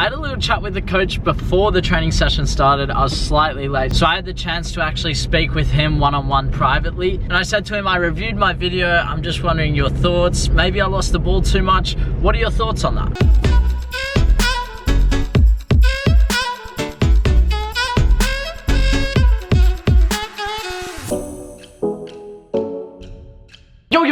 I had a little chat with the coach before the training session started. I was slightly late, so I had the chance to actually speak with him one-on-one privately. And I said to him, I reviewed my video. I'm just wondering your thoughts. Maybe I lost the ball too much. What are your thoughts on that?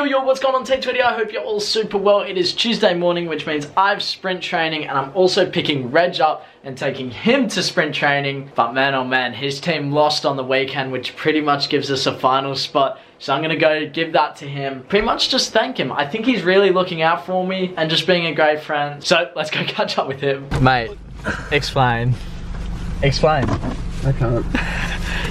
Yo, what's going on Team 20? I hope you're all super well. It is Tuesday morning, which means I've sprint training, and I'm also picking Reg up and taking him to sprint training. But man, oh man, his team lost on the weekend, which pretty much gives us a final spot. So I'm gonna go give that to him. Pretty much just thank him. I think he's really looking out for me and just being a great friend. So let's go catch up with him. Mate, explain. Explain. I can't.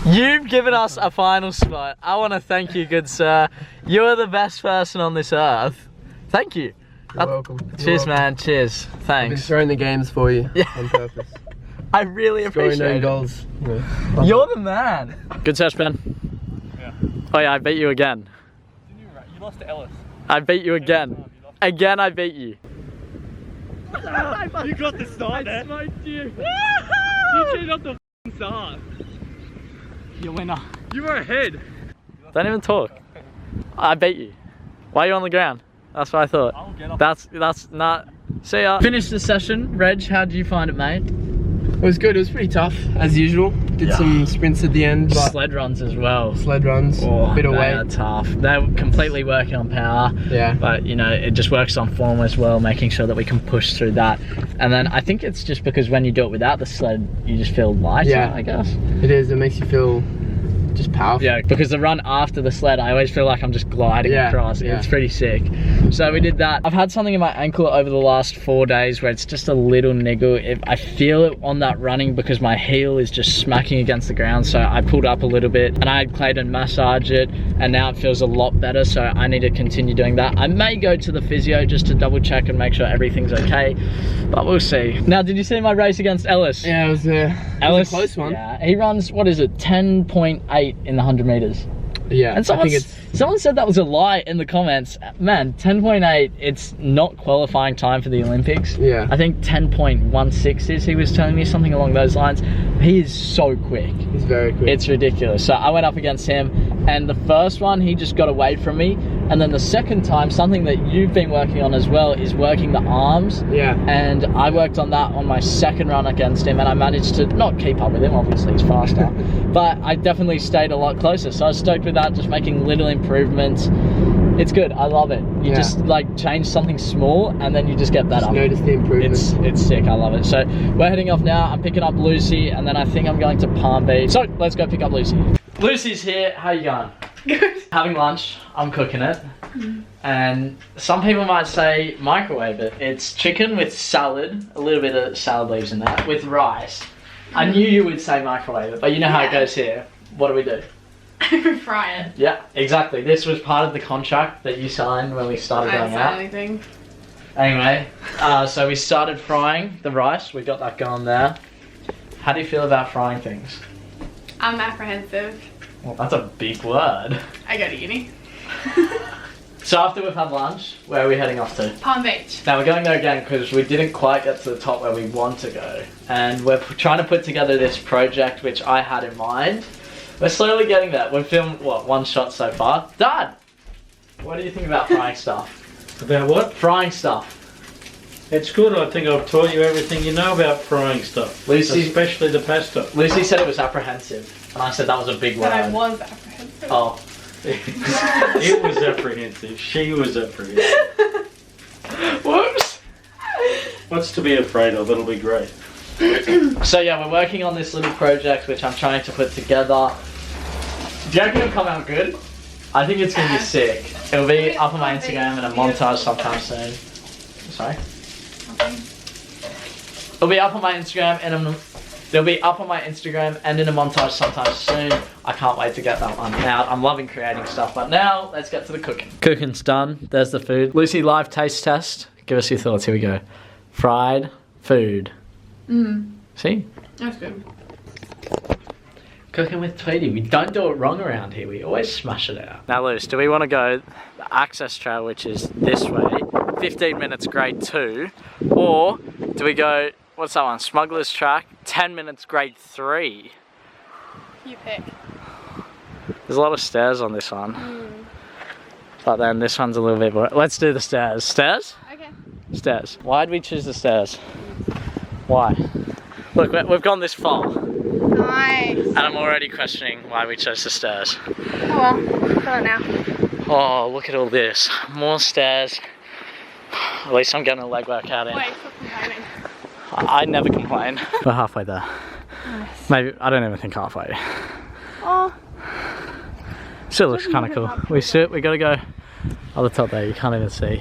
You've given us a final spot. I want to thank you, good sir. You are the best person on this earth. Thank you. You're welcome. Cheers, man. Cheers. Thanks. I've been throwing the games for you on purpose. I really appreciate it. Goals. Yeah. You're the man. Good search, Ben. Yeah. Oh yeah, I beat you again. You lost to Ellis. I beat you again. Again, I beat you. You got the start there. I smoked you. You cheated off the start. You winner. You were ahead. Don't even talk. I beat you. Why are you on the ground? That's what I thought. I'll get up. That's not. See ya. Finished the session. Reg, how did you find it, mate? It was good. It was pretty tough, as usual. Did some sprints at the end. But sled runs as well. Sled runs. Oh, bit of weight. They are tough. They're completely working on power. Yeah. But you know, it just works on form as well, making sure that we can push through that. And then I think it's just because when you do it without the sled, you just feel lighter, yeah, I guess. It is. It makes you feel just powerful. Yeah, because the run after the sled, I always feel like I'm just gliding across. Yeah. It's pretty sick. So we did that. I've had something in my ankle over the last 4 days where it's just a little niggle. I feel it on that running because my heel is just smacking against the ground. So I pulled up a little bit and I had Clayton massage it, and now it feels a lot better. So I need to continue doing that. I may go to the physio just to double check and make sure everything's okay, but we'll see. Now, did you see my race against Ellis? Yeah, it was a close one. Yeah, he runs, what is it, 10.8 in the 100 meters. Yeah, and someone said that was a lie in the comments. Man, 10.8, it's not qualifying time for the Olympics. Yeah. I think 10.16 is, he was telling me, something along those lines. He is so quick. He's very quick. It's ridiculous. So I went up against him, and the first one, he just got away from me. And then the second time, something that you've been working on as well is working the arms. Yeah. And I worked on that on my second run against him, and I managed to not keep up with him, obviously he's faster, but I definitely stayed a lot closer. So I was stoked with that, just making little improvements. It's good, I love it. You just like change something small and then you just get better. Just notice the improvement. It's sick, I love it. So we're heading off now. I'm picking up Lucy, and then I think I'm going to Palm Beach. So let's go pick up Lucy. Lucy's here, how you going? Good. Having lunch, I'm cooking it. And some people might say microwave it. It's chicken with salad, a little bit of salad leaves in that, with rice. I knew you would say microwave it, but you know how it goes here. What do we do? Fry it. Yeah, exactly. This was part of the contract that you signed when we started going out. I didn't sign anything. Anyway, so we started frying the rice. We got that going there. How do you feel about frying things? I'm apprehensive. Well, that's a big word. I go to uni. So after we've had lunch, where are we heading off to? Palm Beach. Now we're going there again because we didn't quite get to the top where we want to go. And we're trying to put together this project which I had in mind. We're slowly getting there. We've filmed, what, 1 shot so far? Dad! What do you think about frying stuff? About what? Frying stuff. It's good. I think I've taught you everything you know about frying stuff. Lucy, especially the pasta. Lucy said it was apprehensive. And I said that was a big word. But I was apprehensive. Oh. It was apprehensive. She was apprehensive. Whoops. What's to be afraid of? It'll be great. So yeah, we're working on this little project which I'm trying to put together. Do you reckon it'll come out good? I think it's gonna be sick. It'll be up on my Instagram in a montage sometime soon. Sorry? It'll be up on my Instagram and they'll be up on my Instagram and in a montage sometime soon. I can't wait to get that one out. I'm loving creating stuff, but now let's get to the cooking. Cooking's done. There's the food. Lucy, live taste test. Give us your thoughts. Here we go. Fried food. See? That's good. Cooking with Tweety. We don't do it wrong around here. We always smash it out. Now, Luce, do we want to go the access trail, which is this way, 15 minutes grade 2, or do we go What's that one? Smuggler's Track. 10 minutes, grade 3. You pick. There's a lot of stairs on this one. But then this one's a little bit more. Let's do the stairs. Stairs? Okay. Stairs. Why'd we choose the stairs? Why? Look, we've gone this far. Nice. And I'm already questioning why we chose the stairs. Oh well, got it now. Oh, look at all this. More stairs. At least I'm getting a leg workout in. Wait, stop complaining. I never complain. We're halfway there. Nice. Maybe, I don't even think halfway. Oh. Still looks kind of cool. We gotta go on the top there, you can't even see.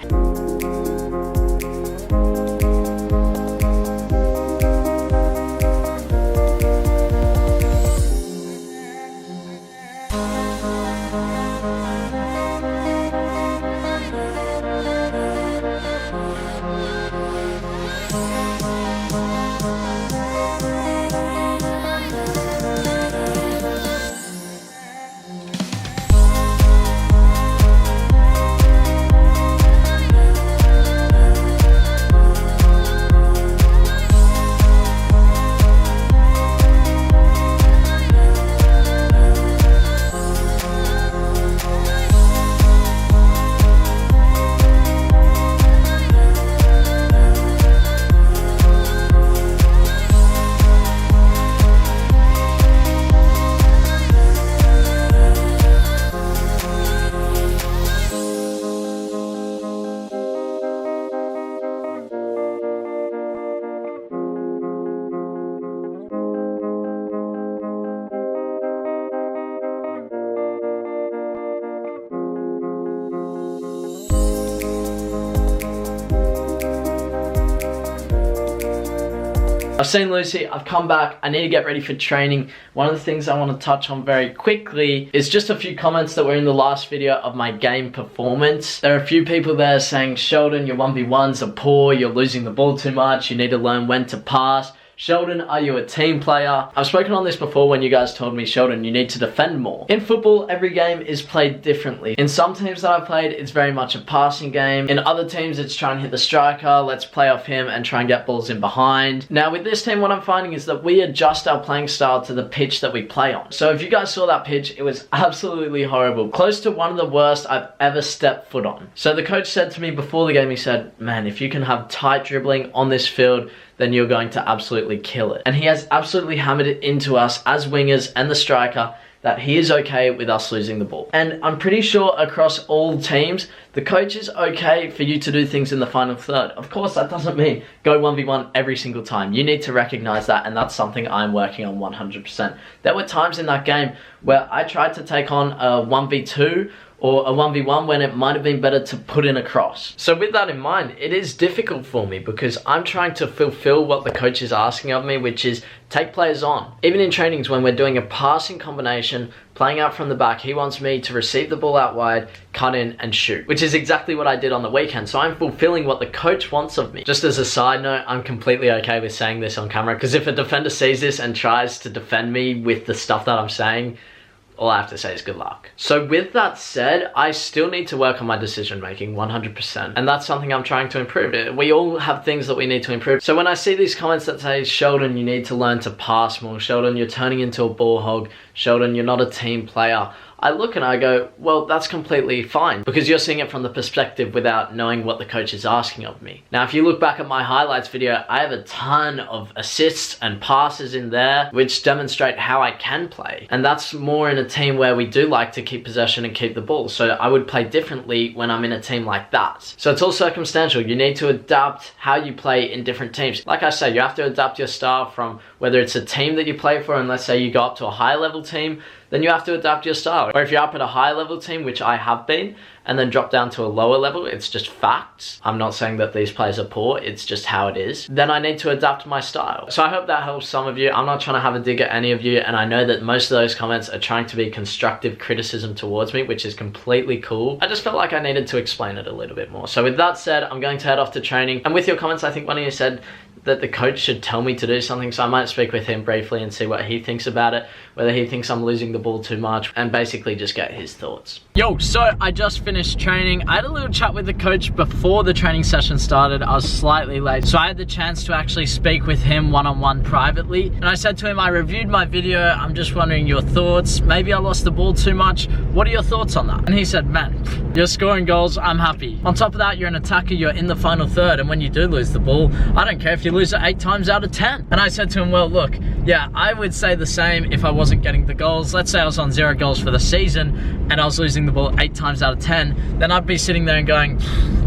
I've seen Lucy, I've come back, I need to get ready for training. One of the things I want to touch on very quickly is just a few comments that were in the last video of my game performance. There are a few people there saying, Sheldon, your 1v1s are poor, you're losing the ball too much, you need to learn when to pass. Sheldon, are you a team player? I've spoken on this before when you guys told me, Sheldon, you need to defend more. In football, every game is played differently. In some teams that I've played, it's very much a passing game. In other teams, it's try and hit the striker, let's play off him and try and get balls in behind. Now with this team, what I'm finding is that we adjust our playing style to the pitch that we play on. So if you guys saw that pitch, it was absolutely horrible. Close to one of the worst I've ever stepped foot on. So the coach said to me before the game, he said, man, if you can have tight dribbling on this field, then you're going to absolutely kill it. And he has absolutely hammered it into us as wingers and the striker that he is okay with us losing the ball. And I'm pretty sure across all teams, the coach is okay for you to do things in the final third. Of course, that doesn't mean go 1v1 every single time. You need to recognize that, and that's something I'm working on 100%. There were times in that game where I tried to take on a 1v2 or a 1v1 when it might have been better to put in a cross. So with that in mind, it is difficult for me because I'm trying to fulfill what the coach is asking of me, which is take players on. Even in trainings when we're doing a passing combination, playing out from the back, he wants me to receive the ball out wide, cut in and shoot, which is exactly what I did on the weekend. So I'm fulfilling what the coach wants of me. Just as a side note, I'm completely okay with saying this on camera because if a defender sees this and tries to defend me with the stuff that I'm saying, all I have to say is good luck. So with that said, I still need to work on my decision making 100%. And that's something I'm trying to improve. We all have things that we need to improve. So when I see these comments that say, Sheldon, you need to learn to pass more. Sheldon, you're turning into a ball hog. Sheldon, you're not a team player. I look and I go, well, that's completely fine because you're seeing it from the perspective without knowing what the coach is asking of me. Now, if you look back at my highlights video, I have a ton of assists and passes in there, which demonstrate how I can play. And that's more in a team where we do like to keep possession and keep the ball. So I would play differently when I'm in a team like that. So it's all circumstantial. You need to adapt how you play in different teams. Like I said, you have to adapt your style from whether it's a team that you play for, and let's say you go up to a high level team, then you have to adapt your style. Or if you're up at a high level team, which I have been, and then drop down to a lower level, it's just facts. I'm not saying that these players are poor, it's just how it is. Then I need to adapt my style. So I hope that helps some of you. I'm not trying to have a dig at any of you, and I know that most of those comments are trying to be constructive criticism towards me, which is completely cool. I just felt like I needed to explain it a little bit more. So with that said, I'm going to head off to training. And with your comments, I think one of you said, that the coach should tell me to do something, so I might speak with him briefly and see what he thinks about it, whether he thinks I'm losing the ball too much, and basically just get his thoughts. Yo, so I just finished training. I had a little chat with the coach before the training session started. I was slightly late, so I had the chance to actually speak with him one-on-one privately, and I said to him, I reviewed my video, I'm just wondering your thoughts. Maybe I lost the ball too much. What are your thoughts on that? And he said, man, you're scoring goals, I'm happy. On top of that, you're an attacker, you're in the final third, and when you do lose the ball, I don't care if you lose it 8 times out of 10. And I said to him, well, look, yeah, I would say the same if I wasn't getting the goals. Let's say I was on 0 goals for the season and I was losing the ball 8 times out of 10, then I'd be sitting there and going,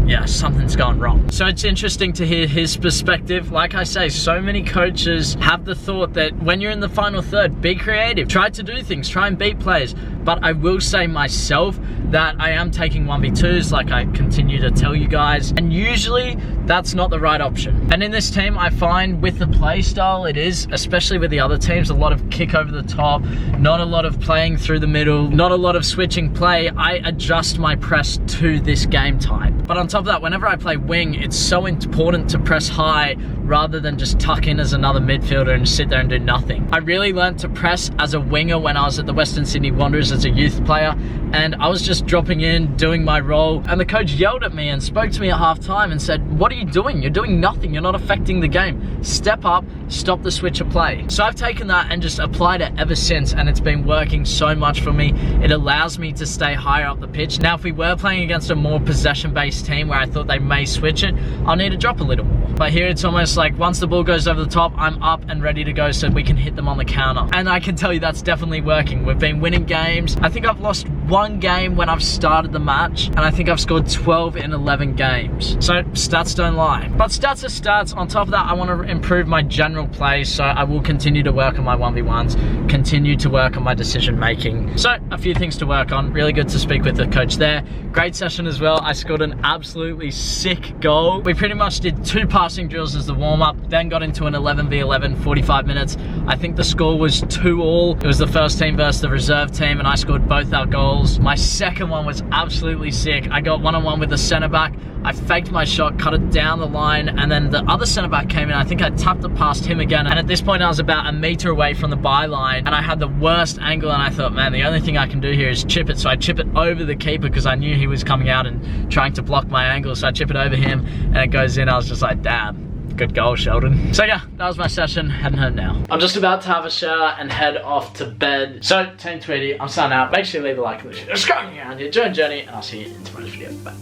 yeah, something's gone wrong. So it's interesting to hear his perspective. Like I say, so many coaches have the thought that when you're in the final third, be creative, try to do things, try and beat players. But I will say myself that I am taking 1v2s like I continue to tell you guys, and usually that's not the right option. And in this team, I find with the play style it is, especially with the other teams, a lot of kick over the top, not a lot of playing through the middle, not a lot of switching play. I adjust my press to this game type. But on top of that, whenever I play wing, it's so important to press high rather than just tuck in as another midfielder and sit there and do nothing. I really learned to press as a winger when I was at the Western Sydney Wanderers as a youth player, and I was just dropping in, doing my role, and the coach yelled at me and spoke to me at half time and said, what are you doing? You're doing nothing, you're not affecting the game. Step up, stop the switch of play. So I've taken that and just applied it ever since, and it's been working so much for me. It allows me to stay higher up the pitch. Now, if we were playing against a more possession-based team where I thought they may switch it, I'll need to drop a little more. But here it's almost like once the ball goes over the top, I'm up and ready to go so we can hit them on the counter. And I can tell you that's definitely working. We've been winning games. I think I've lost 1 game when I've started the match, and I think I've scored 12 in 11 games. So stats don't lie. But stats are stats. On top of that, I want to improve my general play, so I will continue to work on my 1v1s, continue to work on my decision making. So a few things to work on. Really good to speak with the coach there. Great session as well. I scored an absolutely sick goal. We pretty much did 2 passing drills as the warm-up, then got into an 11v11, 45 minutes. I think the score was 2-2. It was the first team versus the reserve team, and I scored both our goals. My second one was absolutely sick. I got one-on-one with the centre-back. I faked my shot, cut it down the line, and then the other centre-back came in. I think I tapped it past him again, and at this point I was about 1 metre away from the byline, and I had the worst angle, and I thought, man, the only thing I can do here is chip it. So I chip it over the keeper because I knew he was coming out and trying to block my angle, so I chip it over him, and it goes in. I was just like, damn. Good goal, Sheldon. So yeah, that was my session. Heading home now. I'm just about to have a shower and head off to bed. So, Team Tweety, I'm signing out. Make sure you leave a like and subscribe. Join Journey, and I'll see you in tomorrow's video. Bye.